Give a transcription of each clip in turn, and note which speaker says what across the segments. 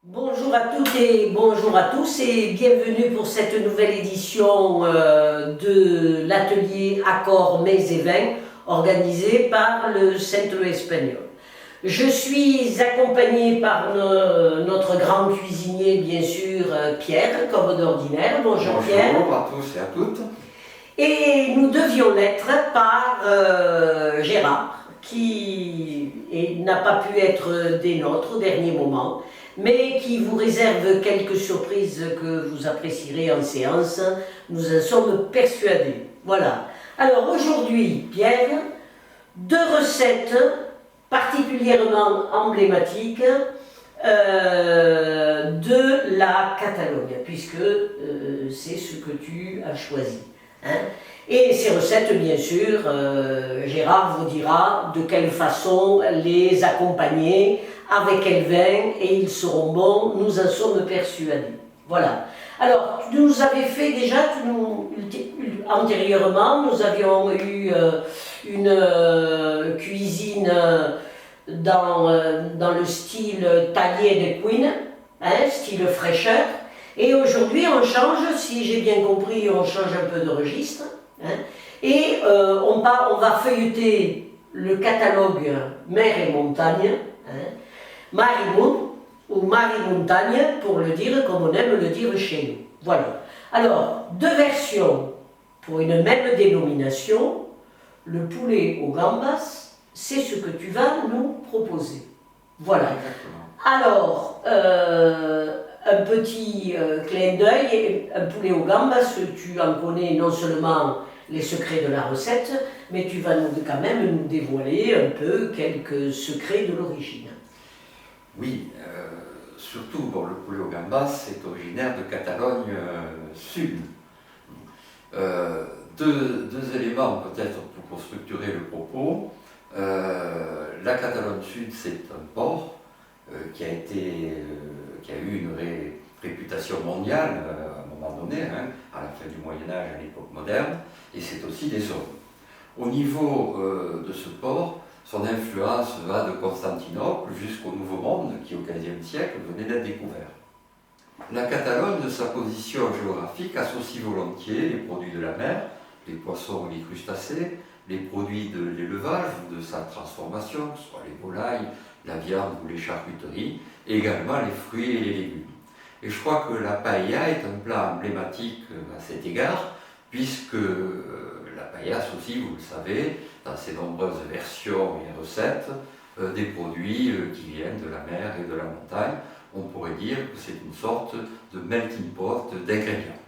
Speaker 1: Bonjour à toutes et bonjour à tous et bienvenue pour cette nouvelle édition de l'atelier Accords, Mets et Vins organisé par le Centre Espagnol. Je suis accompagnée par notre grand cuisinier, bien sûr, Pierre, comme d'ordinaire. Bonjour Pierre.
Speaker 2: Bonjour à tous et à toutes.
Speaker 1: Et nous devions l'être par Gérard, qui n'a pas pu être des nôtres au dernier moment, mais qui vous réserve quelques surprises que vous apprécierez en séance. Nous en sommes persuadés. Voilà. Alors aujourd'hui, Pierre, deux recettes particulièrement emblématiques de la Catalogne, puisque c'est ce que tu as choisi. Hein. Et ces recettes, bien sûr, Gérard vous dira de quelle façon les accompagner, avec quel vin, et ils seront bons, nous en sommes persuadés. Voilà. Alors, tu nous avais fait déjà, antérieurement, nous avions eu une cuisine dans le style taillé de Queen, hein, style fraîcheur. Et aujourd'hui, on change, si j'ai bien compris, on change un peu de registre. Hein, et on va feuilleter le catalogue mer et montagne, hein, Marimoun, ou Marie-Montagne, pour le dire comme on aime le dire chez nous. Voilà. Alors, deux versions pour une même dénomination. Le poulet aux gambas, c'est ce que tu vas nous proposer. Voilà. Alors, un petit clin d'œil, un poulet aux gambas, tu en connais non seulement les secrets de la recette, mais tu vas quand même nous dévoiler un peu quelques secrets de l'origine.
Speaker 2: Oui, surtout bon, le poulet aux gambas, c'est originaire de Catalogne Sud. Deux éléments peut-être pour structurer le propos. La Catalogne Sud, c'est un port qui a eu une réputation mondiale à un moment donné, hein, à la fin du Moyen-Âge, à l'époque moderne, et c'est aussi des zones. Au niveau de ce port, son influence va de Constantinople jusqu'au Nouveau Monde, qui au XVe siècle venait d'être découvert. La Catalogne, de sa position géographique, associe volontiers les produits de la mer, les poissons et les crustacés, les produits de l'élevage ou de sa transformation, que ce soit les volailles, la viande ou les charcuteries, et également les fruits et les légumes. Et je crois que la paella est un plat emblématique à cet égard, puisque la paella associe, vous le savez, dans ses nombreuses versions et recettes, des produits qui viennent de la mer et de la montagne. On pourrait dire que c'est une sorte de melting pot d'ingrédients.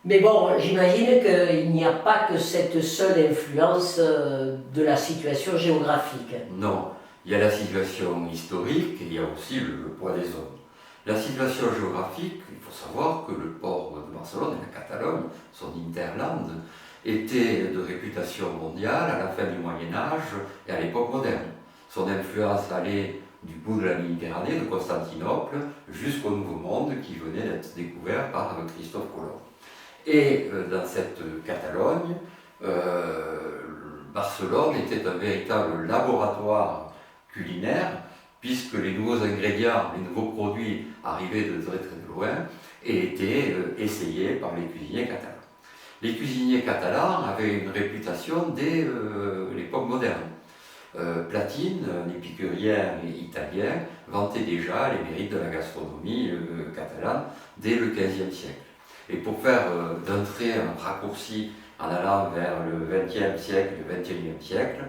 Speaker 1: Mais bon, j'imagine qu'il n'y a pas que cette seule influence de la situation géographique.
Speaker 2: Non, il y a la situation historique et il y a aussi le poids des zones. La situation géographique, il faut savoir que le port de Barcelone et la Catalogne, son hinterland, était de réputation mondiale à la fin du Moyen-Âge et à l'époque moderne. Son influence allait du bout de la Méditerranée, de Constantinople, jusqu'au Nouveau Monde qui venait d'être découvert par Christophe Colomb. Et dans cette Catalogne, Barcelone était un véritable laboratoire culinaire, puisque les nouveaux ingrédients, les nouveaux produits arrivaient de très très loin et étaient essayés par les cuisiniers catalans. Les cuisiniers catalans avaient une réputation dès l'époque moderne. Platine, un épicurien italien, vantait déjà les mérites de la gastronomie catalane dès le XVe siècle. Et pour faire d'un trait un raccourci en allant vers le XXe siècle et le XXIe siècle,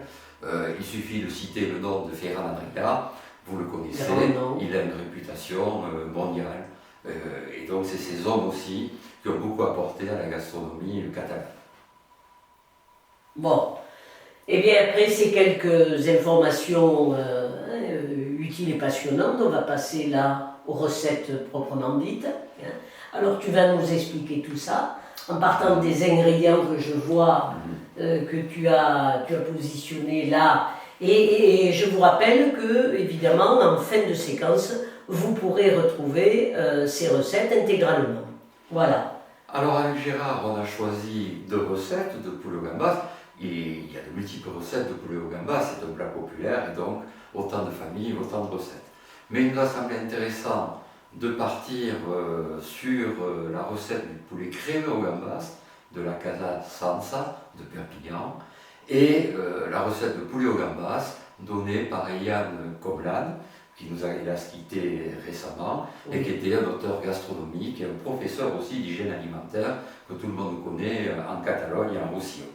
Speaker 2: il suffit de citer le nom de Ferran Adrià, vous le connaissez, il a une réputation mondiale. Et donc c'est ces hommes aussi qui ont beaucoup apporté à la gastronomie catalane.
Speaker 1: Bon, et bien après ces quelques informations utiles et passionnantes, on va passer là aux recettes proprement dites. Alors tu vas nous expliquer tout ça, en partant des ingrédients que je vois que tu as positionné là. Et je vous rappelle que, évidemment, en fin de séquence, vous pourrez retrouver ces recettes intégralement. Voilà.
Speaker 2: Alors avec Gérard, on a choisi deux recettes de poulet aux gambas. Il y a de multiples recettes de poulet aux gambas, c'est un plat populaire et donc autant de familles, autant de recettes. Mais il nous a semblé intéressant de partir sur la recette du poulet crémeux aux gambas de la Casa Sansa de Perpignan et la recette de poulet aux gambas donnée par Yann Koblan, qui nous a hélas quitté récemment,
Speaker 1: Oui.
Speaker 2: et qui était un auteur gastronomique et un professeur aussi d'hygiène alimentaire que tout le monde connaît en Catalogne et en Roussillon.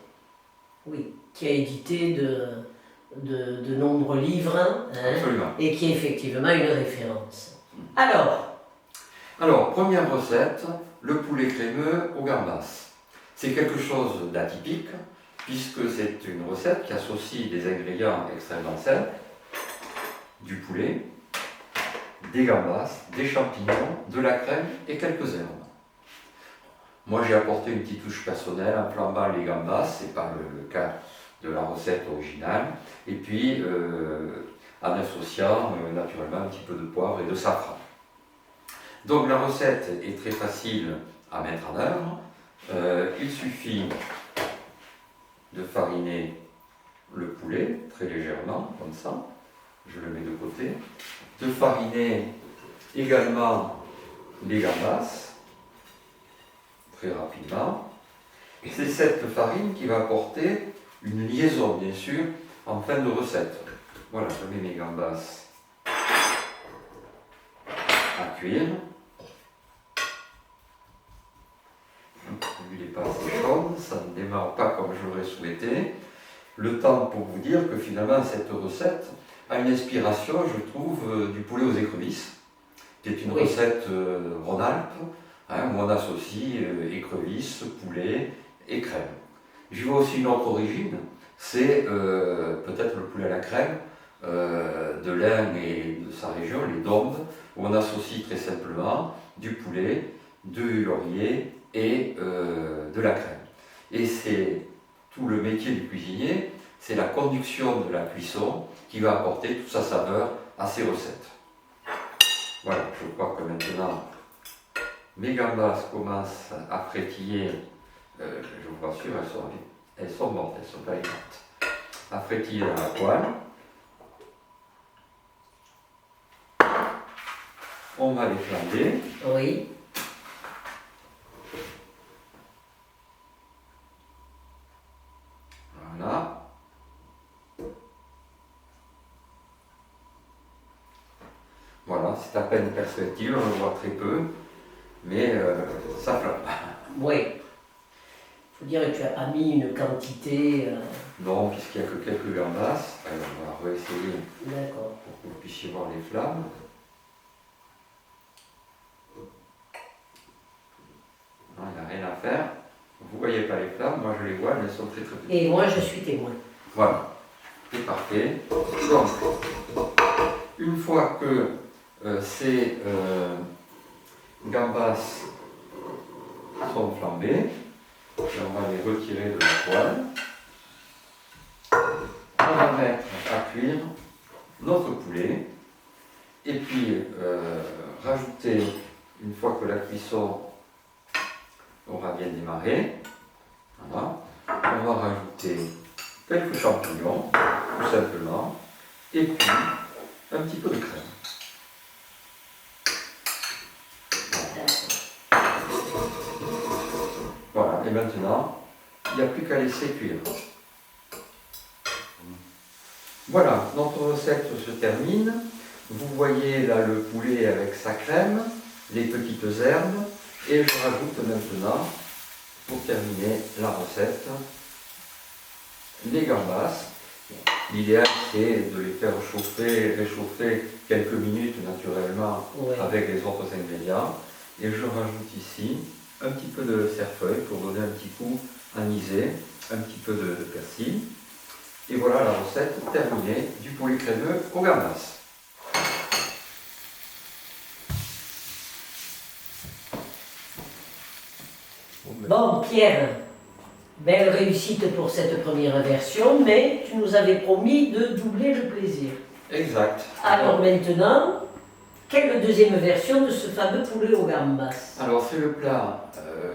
Speaker 1: Oui, qui a édité de nombreux livres, hein,
Speaker 2: Absolument.
Speaker 1: et qui est effectivement une référence. Alors,
Speaker 2: première recette, le poulet crémeux aux gambas. C'est quelque chose d'atypique, puisque c'est une recette qui associe des ingrédients extrêmement simples, du poulet, des gambas, des champignons, de la crème et quelques herbes. Moi j'ai apporté une petite touche personnelle en flambant les gambas, c'est pas le cas de la recette originale, et puis en associant naturellement un petit peu de poivre et de safran. Donc la recette est très facile à mettre en œuvre. Il suffit de fariner le poulet très légèrement, comme ça, je le mets de côté, de fariner également les gambas très rapidement. C'est cette farine qui va apporter une liaison, bien sûr, en fin de recette. Voilà, je mets mes gambas à cuire. L'huile n'est pas assez chaude, ça ne démarre pas comme je l'aurais souhaité. Le temps pour vous dire que finalement cette recette a une inspiration, je trouve, du poulet aux écrevisses, qui est une recette Rhône-Alpes, où on associe écrevisses, poulet et crème. J'y vois aussi une autre origine, c'est peut-être le poulet à la crème de l'Ain et de sa région, les Dombes, où on associe très simplement du poulet, du laurier et de la crème. Et c'est tout le métier du cuisinier, c'est la conduction de la cuisson qui va apporter toute sa saveur à ces recettes. Voilà, je crois que maintenant mes gambas commencent à frétiller, je vous rassure, elles sont mortes, elles ne sont pas vivantes, à frétiller dans la poêle. On va les flamber.
Speaker 1: oui.
Speaker 2: Voilà. Voilà, c'est à peine perceptible, on le voit très peu, mais ça flamme.
Speaker 1: Oui. Il faut dire que tu n'as pas mis une quantité.
Speaker 2: Non, puisqu'il n'y a que quelques gambas, on va réessayer
Speaker 1: D'accord.
Speaker 2: pour que vous puissiez voir les flammes. Non, il n'y a rien à faire. Vous ne voyez pas les flammes, moi je les vois, mais elles sont très très petites.
Speaker 1: Et moi je suis témoin.
Speaker 2: Voilà, c'est parfait. Donc, une fois que ces gambas sont flambés, on va les retirer de la poêle. On va mettre à cuire notre poulet et puis rajouter, une fois que la cuisson aura bien démarré, voilà, on va rajouter quelques champignons, tout simplement, et puis un petit peu de crème. Voilà, et maintenant, il n'y a plus qu'à laisser cuire. Voilà, notre recette se termine. Vous voyez là le poulet avec sa crème, les petites herbes, et je rajoute maintenant, pour terminer la recette, les gambas. L'idéal c'est de les faire réchauffer quelques minutes naturellement avec les autres ingrédients. Et je rajoute ici un petit peu de cerfeuil pour donner un petit coup anisé, un petit peu de persil. Et voilà la recette terminée du poulet crémeux aux gambas.
Speaker 1: Bon, Pierre, belle réussite pour cette première version, mais tu nous avais promis de doubler le plaisir.
Speaker 2: Exact.
Speaker 1: Alors maintenant, quelle deuxième version de ce fameux poulet aux gambas?
Speaker 2: Alors c'est le plat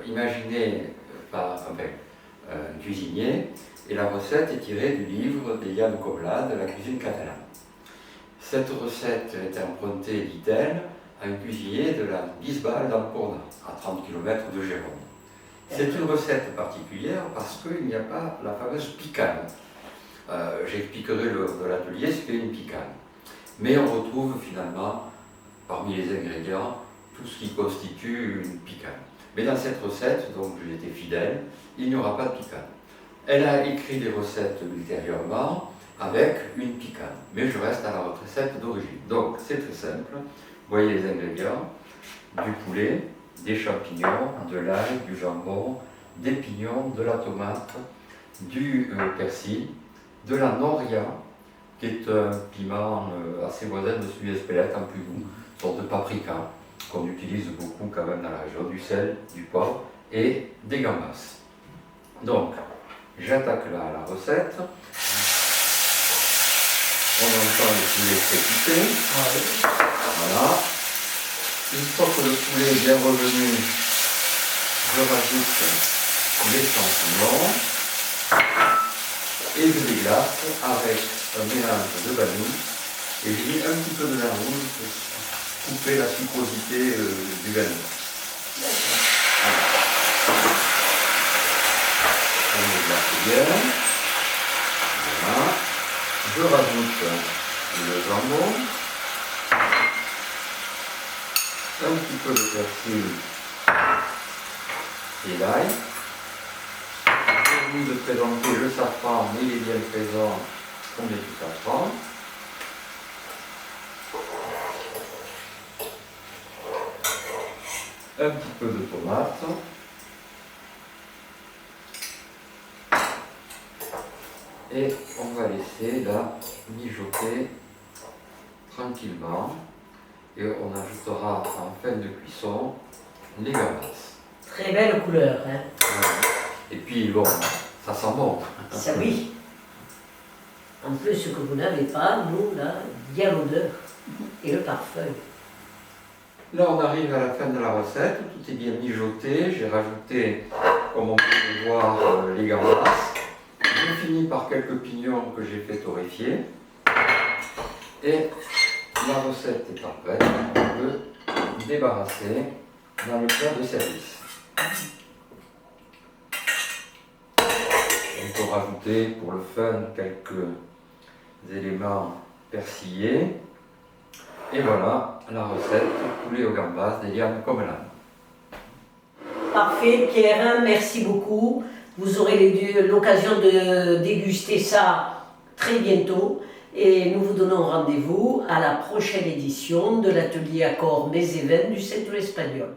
Speaker 2: imaginé par un cuisinier, et la recette est tirée du livre de Yann Koblan de la cuisine catalane. Cette recette est empruntée, dit-elle, à un cuisinier de la Bisbal dans le Cournat, à 30 km de Gérone. C'est une recette particulière parce qu'il n'y a pas la fameuse picane. J'expliquerai de l'atelier ce qu'est une picane. Mais on retrouve finalement, parmi les ingrédients, tout ce qui constitue une picane. Mais dans cette recette, donc j'ai été fidèle, il n'y aura pas de picane. Elle a écrit des recettes ultérieurement avec une picane, mais je reste à la recette d'origine. Donc c'est très simple, vous voyez les ingrédients, du poulet, des champignons, de l'ail, du jambon, des pignons, de la tomate, du persil, de la noria, qui est un piment assez voisin de celui d'Espelette, en plus doux, une sorte de paprika, qu'on utilise beaucoup quand même dans la région, du sel, du poivre et des gambas. Donc, j'attaque là la recette. On entend le poulet crépiter. Voilà. Une fois que le poulet est bien revenu, je rajoute les champignons et je déglace avec un mélange de vanille et j'ai mis un petit peu de vin rouge pour couper la sucrosité du vanille. Voilà. On déglace bien. Voilà. Je rajoute le jambon, un petit peu de persil et l'ail. J'ai oublié de présenter le safran, mais il est bien présent, on met du safran. Un petit peu de tomate. Et on va laisser là mijoter tranquillement. Et on ajoutera en fin de cuisson les gambas.
Speaker 1: Très belle couleur, hein.
Speaker 2: Voilà. Et puis bon, ça sent bon.
Speaker 1: Ça oui. En plus, ce que vous n'avez pas, nous, là, il y a l'odeur et le parfum.
Speaker 2: Là, on arrive à la fin de la recette, tout est bien mijoté. J'ai rajouté, comme on peut le voir, les gambas. Je finis par quelques pignons que j'ai fait torréfier. Et la recette étant prête, on peut débarrasser dans le plat de service. On peut rajouter pour le fun quelques éléments persillés. Et voilà la recette poulet aux gambas des gammes comme l'âne.
Speaker 1: Parfait, Pierre, merci beaucoup. Vous aurez l'occasion de déguster ça très bientôt. Et nous vous donnons rendez-vous à la prochaine édition de l'atelier Accord Mes Évènes du Centre Espagnol.